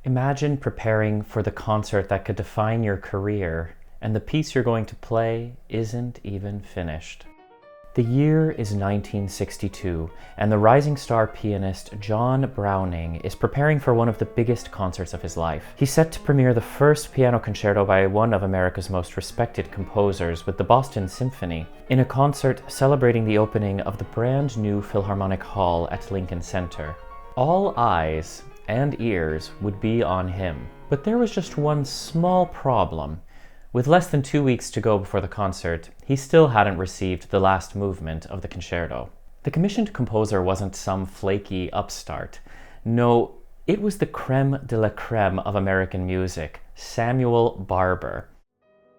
Imagine preparing for the concert that could define your career, and the piece you're going to play isn't even finished. The year is 1962, and the rising star pianist John Browning is preparing for one of the biggest concerts of his life. He's set to premiere the first piano concerto by one of America's most respected composers with the Boston Symphony, in a concert celebrating the opening of the brand new Philharmonic Hall at Lincoln Center. All eyes and ears would be on him. But there was just one small problem. With less than 2 weeks to go before the concert, he still hadn't received the last movement of the concerto. The commissioned composer wasn't some flaky upstart. No, it was the creme de la creme of American music, Samuel Barber.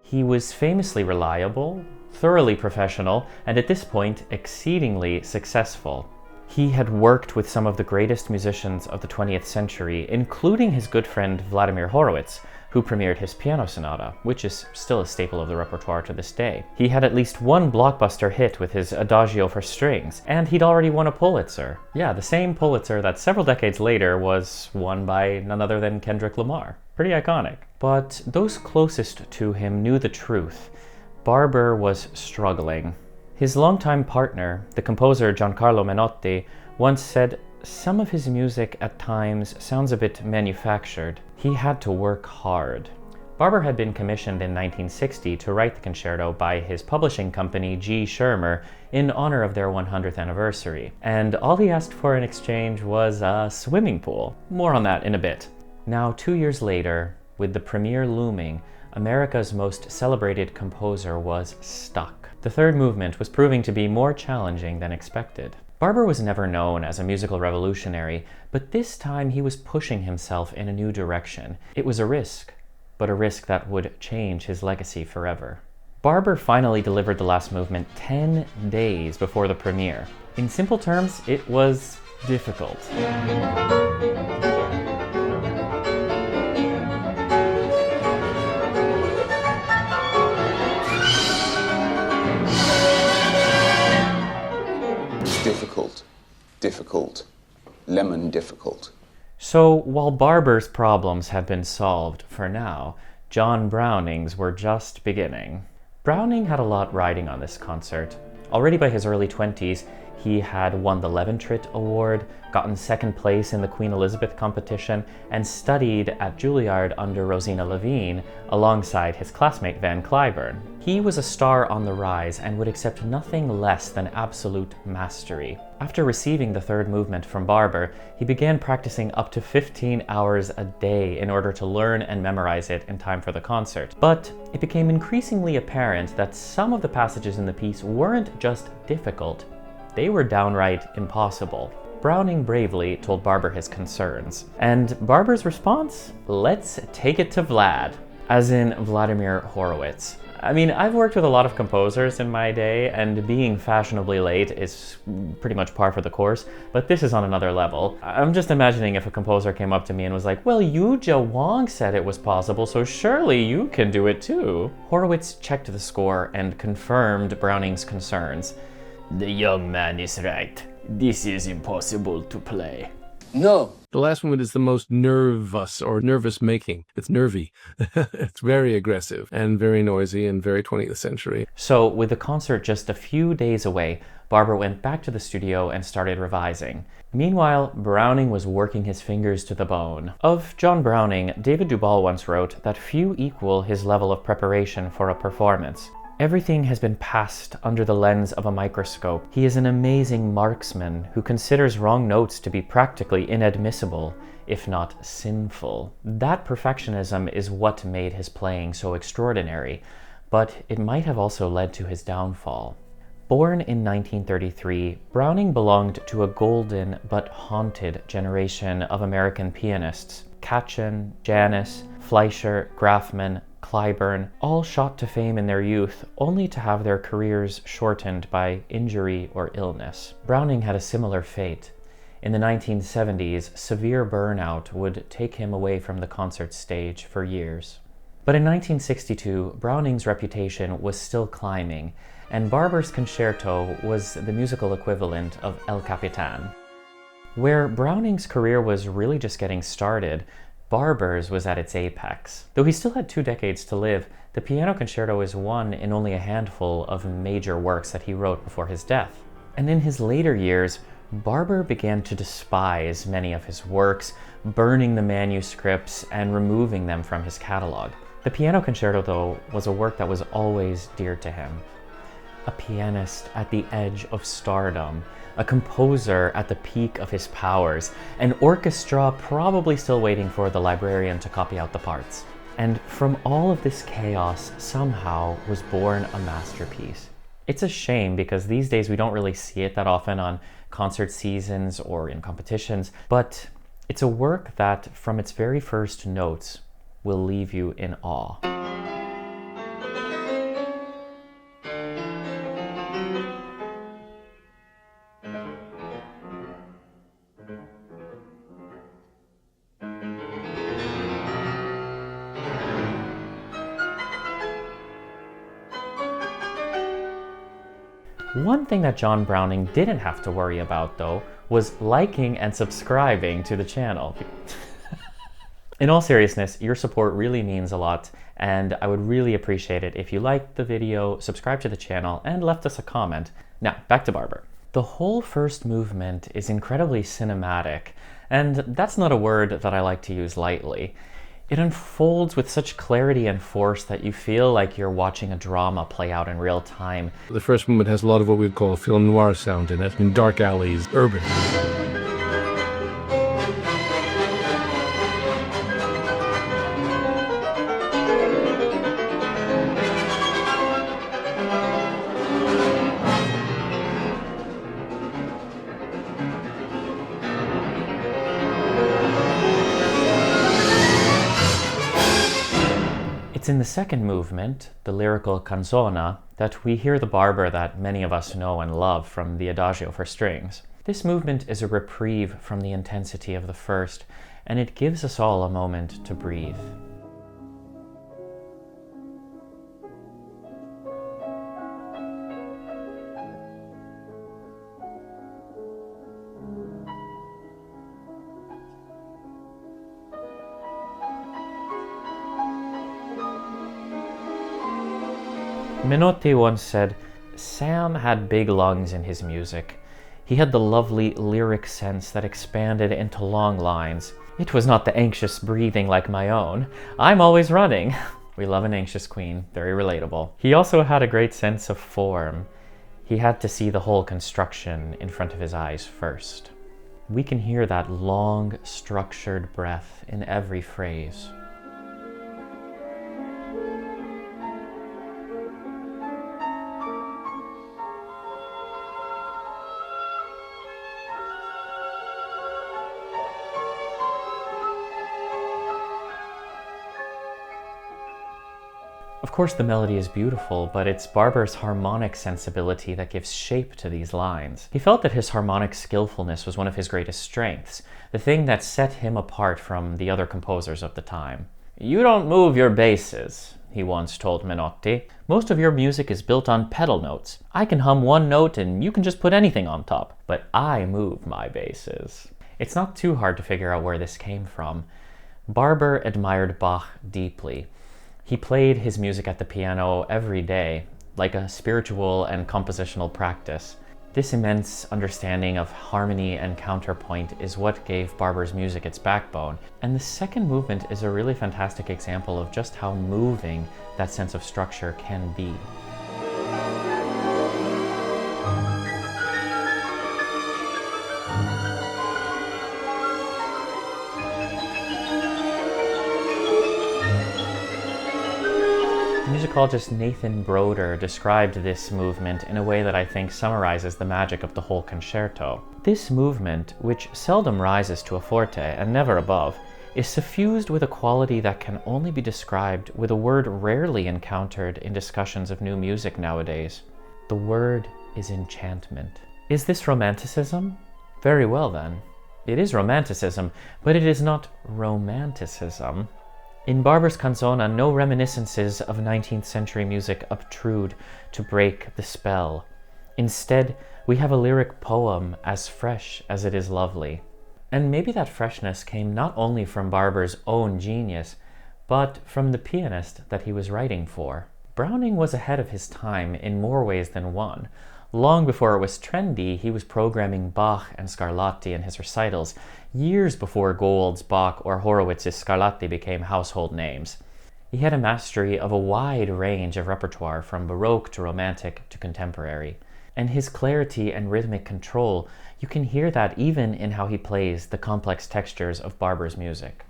He was famously reliable, thoroughly professional, and at this point, exceedingly successful. He had worked with some of the greatest musicians of the 20th century, including his good friend Vladimir Horowitz, who premiered his piano sonata, which is still a staple of the repertoire to this day. He had at least one blockbuster hit with his Adagio for strings, and he'd already won a Pulitzer. Yeah, the same Pulitzer that several decades later was won by none other than Kendrick Lamar. Pretty iconic. But those closest to him knew the truth. Barber was struggling. His longtime partner, the composer Giancarlo Menotti, once said, "Some of his music at times sounds a bit manufactured." He had to work hard. Barber had been commissioned in 1960 to write the concerto by his publishing company G. Schirmer in honor of their 100th anniversary, and all he asked for in exchange was a swimming pool. More on that in a bit. Now, 2 years later, with the premiere looming, America's most celebrated composer was stuck. The third movement was proving to be more challenging than expected. Barber was never known as a musical revolutionary, but this time he was pushing himself in a new direction. It was a risk, but a risk that would change his legacy forever. Barber finally delivered the last movement 10 days before the premiere. In simple terms, it was difficult. Difficult, lemon difficult. So while Barber's problems had been solved for now, John Browning's were just beginning. Browning had a lot riding on this concert. Already by his early 20s, he had won the Leventritt Award, gotten second place in the Queen Elizabeth competition, and studied at Juilliard under Rosina Levine alongside his classmate Van Cliburn. He was a star on the rise and would accept nothing less than absolute mastery. After receiving the third movement from Barber, he began practicing up to 15 hours a day in order to learn and memorize it in time for the concert. But it became increasingly apparent that some of the passages in the piece weren't just difficult, they were downright impossible. Browning bravely told Barber his concerns. And Barber's response? Let's take it to Vlad. As in Vladimir Horowitz. I mean, I've worked with a lot of composers in my day, and being fashionably late is pretty much par for the course, but this is on another level. I'm just imagining if a composer came up to me and was like, "Well, Yuja Wang said it was possible, so surely you can do it too." Horowitz checked the score and confirmed Browning's concerns. "The young man is right. This is impossible to play." No. The last one is the most nervous or nervous making. It's nervy. It's very aggressive and very noisy and very 20th century. So with the concert just a few days away, Barber went back to the studio and started revising. Meanwhile, Browning was working his fingers to the bone. Of John Browning, David Duvall once wrote that few equal his level of preparation for a performance. Everything has been passed under the lens of a microscope. He is an amazing marksman who considers wrong notes to be practically inadmissible, if not sinful. That perfectionism is what made his playing so extraordinary, but it might have also led to his downfall. Born in 1933, Browning belonged to a golden but haunted generation of American pianists. Kachin, Janis, Fleischer, Grafman, Cliburn, all shot to fame in their youth, only to have their careers shortened by injury or illness. Browning had a similar fate. In the 1970s, severe burnout would take him away from the concert stage for years. But in 1962, Browning's reputation was still climbing, and Barber's concerto was the musical equivalent of El Capitan. Where Browning's career was really just getting started, Barber's was at its apex. Though he still had 2 decades to live, the Piano Concerto is one in only a handful of major works that he wrote before his death. And in his later years, Barber began to despise many of his works, burning the manuscripts and removing them from his catalog. The Piano Concerto, though, was a work that was always dear to him. A pianist at the edge of stardom, a composer at the peak of his powers, an orchestra probably still waiting for the librarian to copy out the parts. And from all of this chaos, somehow was born a masterpiece. It's a shame because these days we don't really see it that often on concert seasons or in competitions, but it's a work that, from its very first notes, will leave you in awe. One thing that John Browning didn't have to worry about, though, was liking and subscribing to the channel. In all seriousness, your support really means a lot, and I would really appreciate it if you liked the video, subscribed to the channel, and left us a comment. Now, back to Barber. The whole first movement is incredibly cinematic, and that's not a word that I like to use lightly. It unfolds with such clarity and force that you feel like you're watching a drama play out in real time. The first movement has a lot of what we'd call film noir sound in it, in dark alleys, urban. It's in the second movement, the lyrical canzona, that we hear the Barber that many of us know and love from the Adagio for strings. This movement is a reprieve from the intensity of the first, and it gives us all a moment to breathe. Menotti once said, "Sam had big lungs in his music. He had the lovely lyric sense that expanded into long lines. It was not the anxious breathing like my own. I'm always running." We love an anxious queen, very relatable. He also had a great sense of form. He had to see the whole construction in front of his eyes first. We can hear that long, structured breath in every phrase. Of course, the melody is beautiful, but it's Barber's harmonic sensibility that gives shape to these lines. He felt that his harmonic skillfulness was one of his greatest strengths, the thing that set him apart from the other composers of the time. "You don't move your basses," he once told Menotti. "Most of your music is built on pedal notes. I can hum one note and you can just put anything on top, but I move my basses." It's not too hard to figure out where this came from. Barber admired Bach deeply. He played his music at the piano every day, like a spiritual and compositional practice. This immense understanding of harmony and counterpoint is what gave Barber's music its backbone. And the second movement is a really fantastic example of just how moving that sense of structure can be. Musicologist Nathan Broder described this movement in a way that I think summarizes the magic of the whole concerto. This movement, which seldom rises to a forte and never above, is suffused with a quality that can only be described with a word rarely encountered in discussions of new music nowadays. The word is enchantment. Is this Romanticism? Very well then. It is Romanticism, but it is not Romanticism. In Barber's canzona, no reminiscences of 19th century music obtrude to break the spell. Instead, we have a lyric poem as fresh as it is lovely. And maybe that freshness came not only from Barber's own genius, but from the pianist that he was writing for. Browning was ahead of his time in more ways than one. Long before it was trendy, he was programming Bach and Scarlatti in his recitals, years before Gold's Bach or Horowitz's Scarlatti became household names. He had a mastery of a wide range of repertoire, from Baroque to Romantic to contemporary. And his clarity and rhythmic control, you can hear that even in how he plays the complex textures of Barber's music.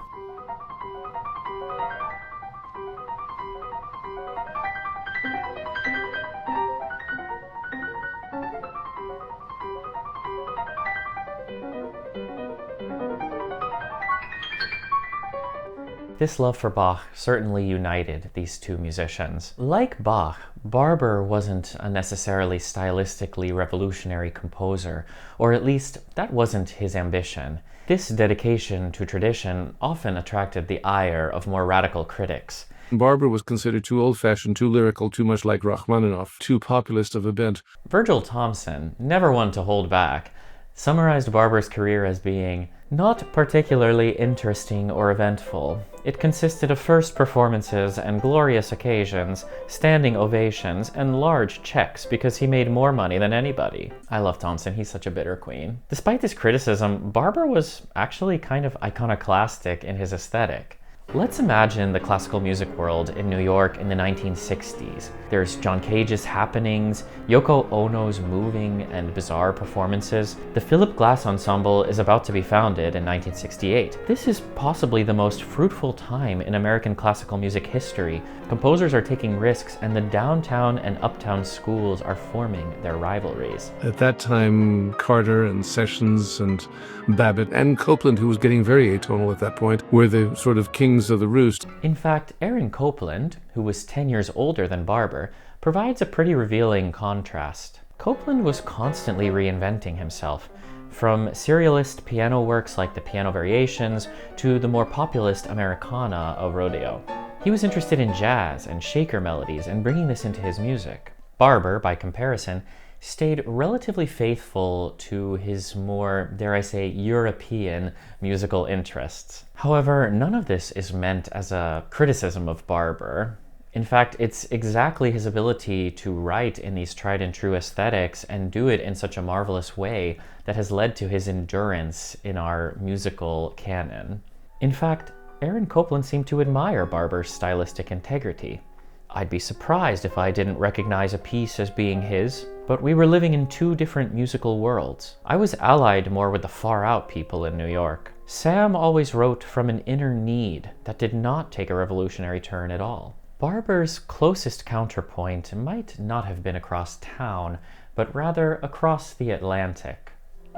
This love for Bach certainly united these two musicians. Like Bach, Barber wasn't a necessarily stylistically revolutionary composer, or at least that wasn't his ambition. This dedication to tradition often attracted the ire of more radical critics. Barber was considered too old-fashioned, too lyrical, too much like Rachmaninoff, too populist of a bent. Virgil Thomson, never one to hold back, summarized Barber's career as being not particularly interesting or eventful. It consisted of first performances and glorious occasions, standing ovations, and large checks because he made more money than anybody. I love Thomson, he's such a bitter queen. Despite this criticism, Barber was actually kind of iconoclastic in his aesthetic. Let's imagine the classical music world in New York in the 1960s. There's John Cage's Happenings, Yoko Ono's moving and bizarre performances. The Philip Glass Ensemble is about to be founded in 1968. This is possibly the most fruitful time in American classical music history. Composers are taking risks, and the downtown and uptown schools are forming their rivalries. At that time, Carter and Sessions and Babbitt and Copland, who was getting very atonal at that point, were the sort of kings of the roost. In fact, Aaron Copland, who was 10 years older than Barber, provides a pretty revealing contrast. Copland was constantly reinventing himself, from serialist piano works like the Piano Variations to the more populist Americana of Rodeo. He was interested in jazz and shaker melodies and bringing this into his music. Barber, by comparison, stayed relatively faithful to his more, dare I say, European musical interests. However, none of this is meant as a criticism of Barber. In fact, it's exactly his ability to write in these tried and true aesthetics and do it in such a marvelous way that has led to his endurance in our musical canon. In fact, Aaron Copland seemed to admire Barber's stylistic integrity. I'd be surprised if I didn't recognize a piece as being his, but we were living in two different musical worlds. I was allied more with the far-out people in New York. Sam always wrote from an inner need that did not take a revolutionary turn at all. Barber's closest counterpoint might not have been across town, but rather across the Atlantic.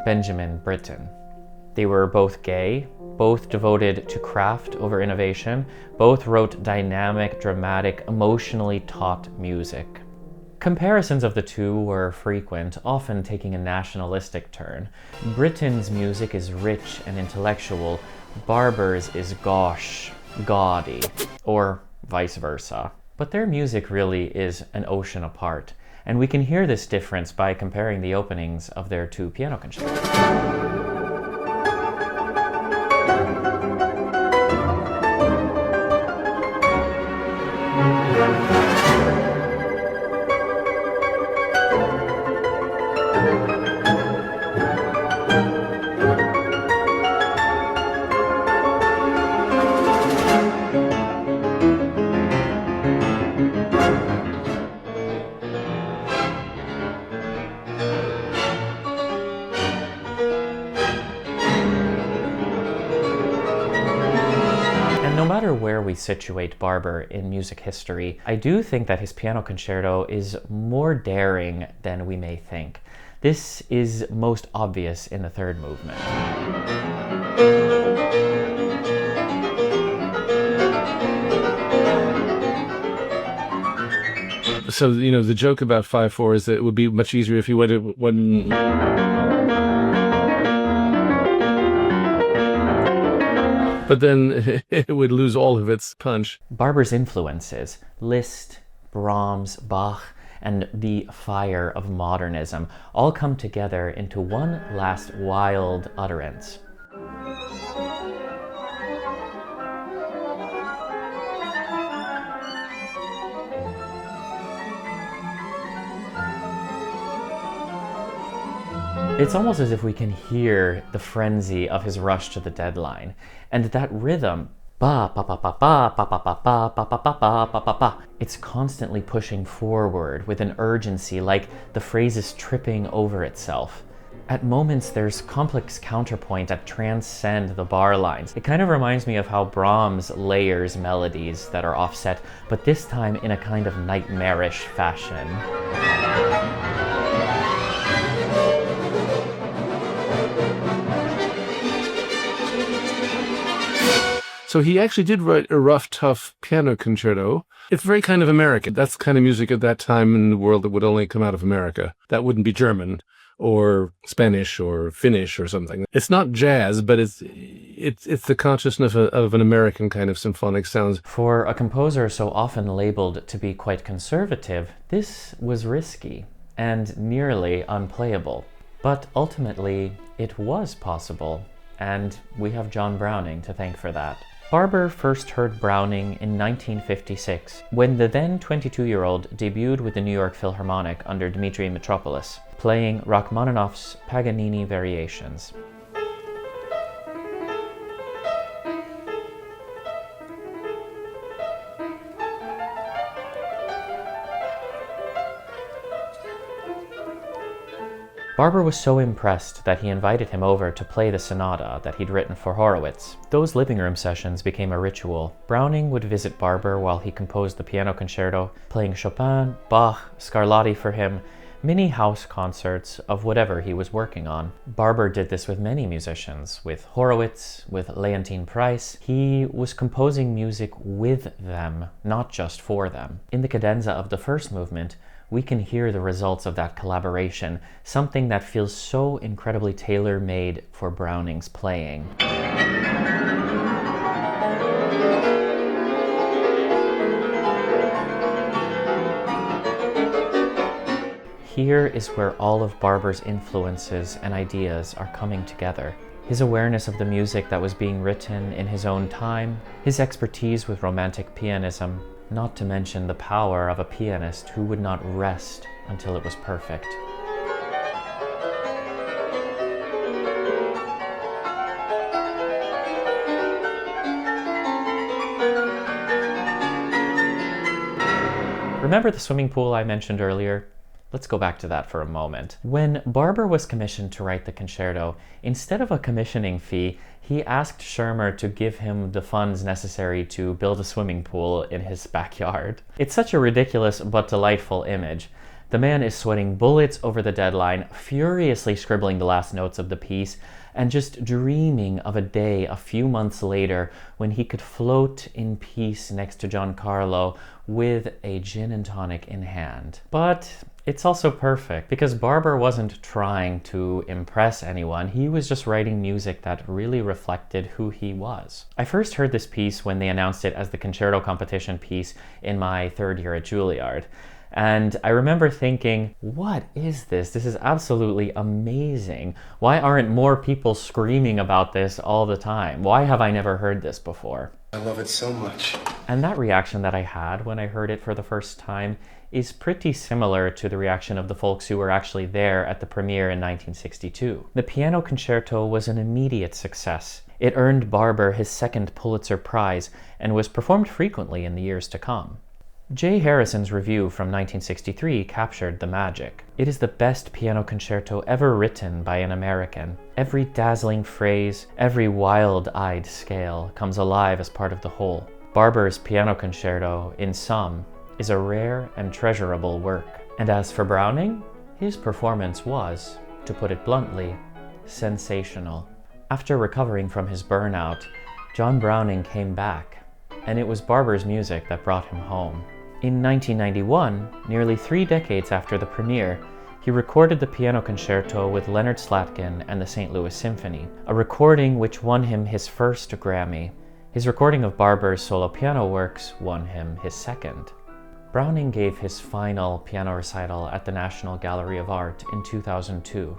Benjamin Britten. They were both gay, both devoted to craft over innovation, both wrote dynamic, dramatic, emotionally taut music. Comparisons of the two were frequent, often taking a nationalistic turn. Britten's music is rich and intellectual, Barber's is gauche, gaudy, or vice versa. But their music really is an ocean apart, and we can hear this difference by comparing the openings of their two piano concertos. No matter where we situate Barber in music history, I do think that his piano concerto is more daring than we may think. This is most obvious in the third movement. So, the joke about 5/4 is that it would be much easier if you went to one. But then it would lose all of its punch. Barber's influences, Liszt, Brahms, Bach, and the fire of modernism all come together into one last wild utterance. It's almost as if we can hear the frenzy of his rush to the deadline. And that rhythm, ba ba ba ba ba ba ba ba ba ba ba ba ba ba ba, it's constantly pushing forward with an urgency, like the phrase is tripping over itself. At moments, there's complex counterpoint that transcend the bar lines. It kind of reminds me of how Brahms layers melodies that are offset, but this time in a kind of nightmarish fashion. So he actually did write a rough, tough piano concerto. It's very kind of American. That's the kind of music at that time in the world that would only come out of America. That wouldn't be German or Spanish or Finnish or something. It's not jazz, but it's the consciousness of an American kind of symphonic sounds. For a composer so often labeled to be quite conservative, this was risky and nearly unplayable. But ultimately, it was possible, and we have John Browning to thank for that. Barber first heard Browning in 1956, when the then 22-year-old debuted with the New York Philharmonic under Dmitri Mitropoulos, playing Rachmaninoff's Paganini Variations. Barber was so impressed that he invited him over to play the sonata that he'd written for Horowitz. Those living room sessions became a ritual. Browning would visit Barber while he composed the piano concerto, playing Chopin, Bach, Scarlatti for him, mini house concerts of whatever he was working on. Barber did this with many musicians, with Horowitz, with Leontyne Price. He was composing music with them, not just for them. In the cadenza of the first movement, we can hear the results of that collaboration, something that feels so incredibly tailor-made for Browning's playing. Here is where all of Barber's influences and ideas are coming together. His awareness of the music that was being written in his own time, his expertise with Romantic pianism, not to mention the power of a pianist who would not rest until it was perfect. Remember the swimming pool I mentioned earlier? Let's go back to that for a moment. When Barber was commissioned to write the concerto, instead of a commissioning fee, he asked Schirmer to give him the funds necessary to build a swimming pool in his backyard. It's such a ridiculous but delightful image. The man is sweating bullets over the deadline, furiously scribbling the last notes of the piece, and just dreaming of a day a few months later when he could float in peace next to Giancarlo with a gin and tonic in hand. But it's also perfect because Barber wasn't trying to impress anyone. He was just writing music that really reflected who he was. I first heard this piece when they announced it as the concerto competition piece in my third year at Juilliard. And I remember thinking, what is this? This is absolutely amazing. Why aren't more people screaming about this all the time? Why have I never heard this before? I love it so much. And that reaction that I had when I heard it for the first time is pretty similar to the reaction of the folks who were actually there at the premiere in 1962. The piano concerto was an immediate success. It earned Barber his second Pulitzer Prize and was performed frequently in the years to come. J. Harrison's review from 1963 captured the magic. It is the best piano concerto ever written by an American. Every dazzling phrase, every wild-eyed scale comes alive as part of the whole. Barber's piano concerto, in sum, is a rare and treasurable work. And as for Browning, his performance was, to put it bluntly, sensational. After recovering from his burnout, John Browning came back, and it was Barber's music that brought him home. In 1991, nearly 3 decades after the premiere, he recorded the piano concerto with Leonard Slatkin and the St. Louis Symphony, a recording which won him his first Grammy. His recording of Barber's solo piano works won him his second. Browning gave his final piano recital at the National Gallery of Art in 2002.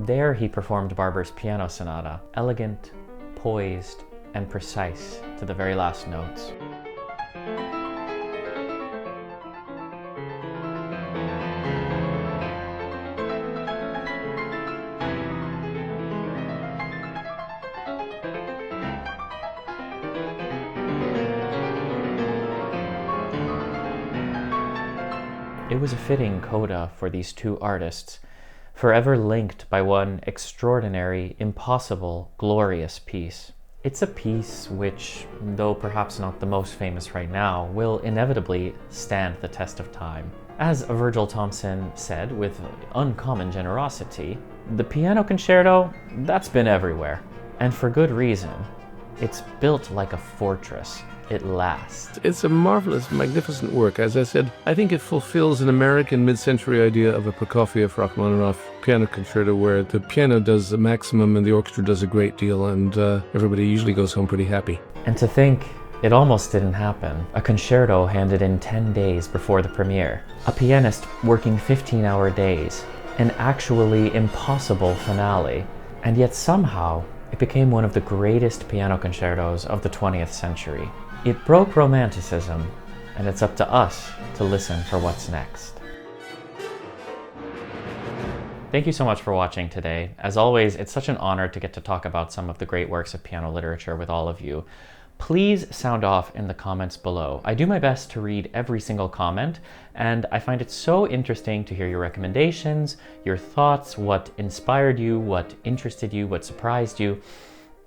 There he performed Barber's piano sonata, elegant, poised, and precise to the very last notes. It was a fitting coda for these two artists, forever linked by one extraordinary, impossible, glorious piece. It's a piece which, though perhaps not the most famous right now, will inevitably stand the test of time. As Virgil Thomson said with uncommon generosity, the piano concerto, that's been everywhere. And for good reason. It's built like a fortress. It lasts. It's a marvelous, magnificent work. As I said, I think it fulfills an American mid-century idea of a Prokofiev Rachmaninoff piano concerto where the piano does the maximum and the orchestra does a great deal, and everybody usually goes home pretty happy. And to think, it almost didn't happen. A concerto handed in 10 days before the premiere. A pianist working 15-hour days. An actually impossible finale. And yet somehow, it became one of the greatest piano concertos of the 20th century. It broke Romanticism, and it's up to us to listen for what's next. Thank you so much for watching today. As always, it's such an honor to get to talk about some of the great works of piano literature with all of you. Please sound off in the comments below. I do my best to read every single comment, and I find it so interesting to hear your recommendations, your thoughts, what inspired you, what interested you, what surprised you,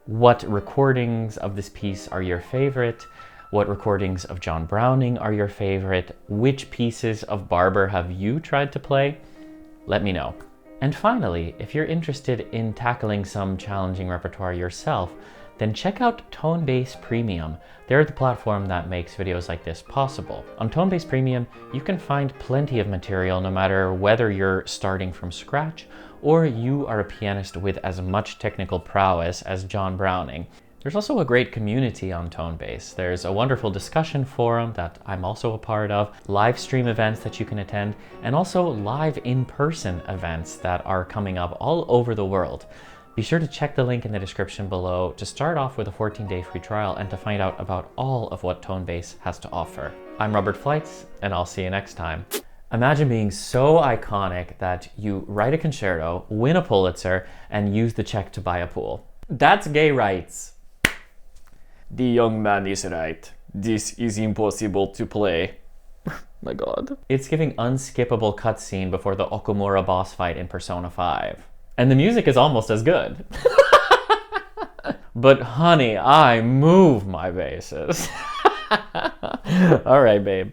what recordings of this piece are your favorite, what recordings of John Browning are your favorite, which pieces of Barber have you tried to play? Let me know. And finally, if you're interested in tackling some challenging repertoire yourself, then check out Tonebase Premium. They're the platform that makes videos like this possible. On Tonebase Premium, you can find plenty of material no matter whether you're starting from scratch or you are a pianist with as much technical prowess as John Browning. There's also a great community on Tonebase. There's a wonderful discussion forum that I'm also a part of, live stream events that you can attend, and also live in-person events that are coming up all over the world. Be sure to check the link in the description below to start off with a 14-day free trial and to find out about all of what Tonebase has to offer. I'm Robert Fleitz, and I'll see you next time. Imagine being so iconic that you write a concerto, win a Pulitzer, and use the check to buy a pool. That's gay rights. The young man is right. This is impossible to play. My God. It's giving unskippable cutscene before the Okumura boss fight in Persona 5. And the music is almost as good. But honey, I move my basses. All right, babe.